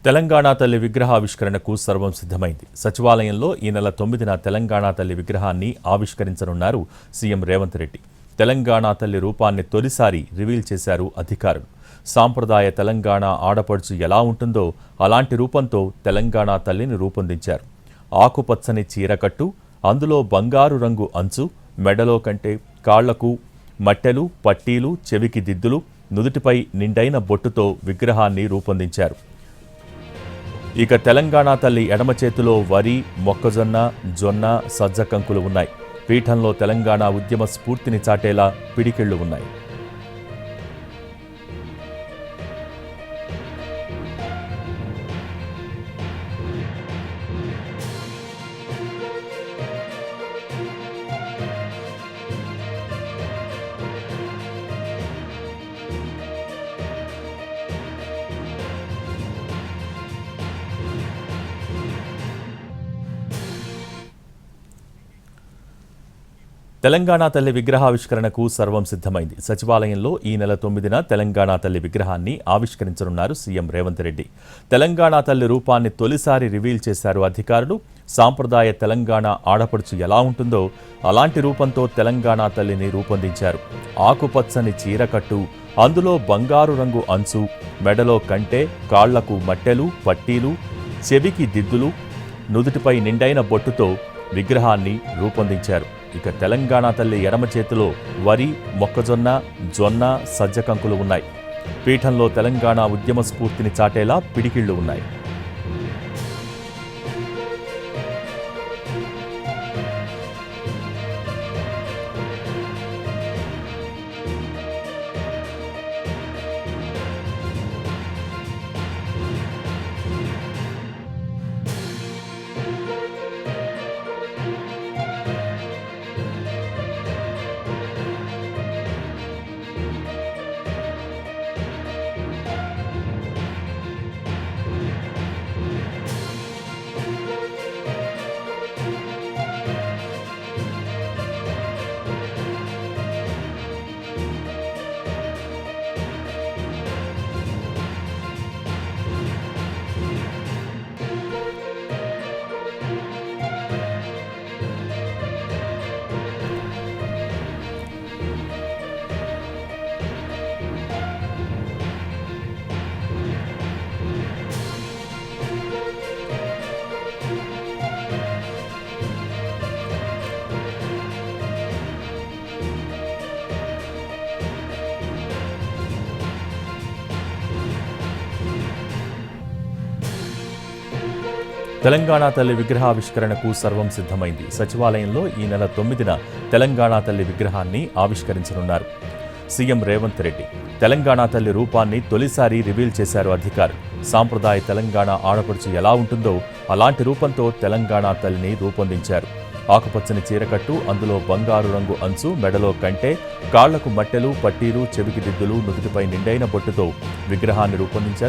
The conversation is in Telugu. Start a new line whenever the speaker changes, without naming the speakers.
తెలంగాణ తల్లి విగ్రహావిష్కరణకు సర్వం సిద్ధమైంది. సచివాలయంలో ఈ నెల 9న తెలంగాణ తల్లి విగ్రహాన్ని ఆవిష్కరించనున్నారు సీఎం రేవంత్ రెడ్డి. తెలంగాణ తల్లి రూపాన్ని తొలిసారి రివీల్ చేశారు అధికారులు. సాంప్రదాయ తెలంగాణ ఆడపడుచు ఎలా ఉంటుందో అలాంటి రూపంతో తెలంగాణ తల్లిని రూపొందించారు. ఆకుపచ్చని చీరకట్టు, అందులో బంగారు రంగు అంచు, మెడలో కంటే కాళ్లకు మట్టెలు, పట్టీలు, చెవికి దిద్దులు, నుదుటిపై నిండైన బొట్టుతో విగ్రహాన్ని రూపొందించారు. ఇక తెలంగాణ తల్లి ఎడమ చేతిలో వరి, మొక్కజొన్న, జొన్న, సజ్జ కంకులు ఉన్నాయి. పీఠంలో తెలంగాణ ఉద్యమ స్ఫూర్తిని చాటేలా పిడికిళ్లు ఉన్నాయి. తెలంగాణ తల్లి విగ్రహావిష్కరణకు సర్వం సిద్ధమైంది. సచివాలయంలో ఈ నెల 9న తెలంగాణ తల్లి విగ్రహాన్ని ఆవిష్కరించనున్నారు సీఎం రేవంత్ రెడ్డి. తెలంగాణ తల్లి రూపాన్ని తొలిసారి రివీల్ చేశారు అధికారులు. సాంప్రదాయ తెలంగాణ ఆడపడుచు ఎలా ఉంటుందో అలాంటి రూపంతో తెలంగాణ తల్లిని రూపొందించారు. ఆకుపచ్చని చీరకట్టు, అందులో బంగారు రంగు అంచు, మెడలో కంటె, కాళ్లకు మట్టెలు, పట్టీలు, చెవికి దిద్దులు, నుదుటిపై నిండైన బొట్టుతో విగ్రహాన్ని రూపొందించారు. ఇక తెలంగాణ తల్లి ఎడమ చేతిలో వరి, మొక్కజొన్న, జొన్న, సజ్జ కంకులు ఉన్నాయి. పీఠంలో తెలంగాణ ఉద్యమ స్ఫూర్తిని చాటేలా పిడికిళ్లు ఉన్నాయి. తెలంగాణ తల్లి విగ్రహావిష్కరణకు సర్వం సిద్ధమైంది. సచివాలయంలో ఈ నెల 9న తెలంగాణ తల్లి విగ్రహాన్ని ఆవిష్కరించనున్నారు సీఎం రేవంత్ రెడ్డి. తెలంగాణ తల్లి రూపాన్ని తొలిసారి రివీల్ చేశారు అధికారులు. సాంప్రదాయ తెలంగాణ ఆడపడుచు ఎలా ఉంటుందో అలాంటి రూపంతో తెలంగాణ తల్లిని రూపొందించారు. ఆకుపచ్చని చీరకట్టు, అందులో బంగారు రంగు అంచు, మెడలో కంటె, కాళ్లకు మట్టెలు, పట్టీలు, చెవికి దిద్దులు, నుదుటిపై నిండైన బొట్టుతో విగ్రహాన్ని రూపొందించారు.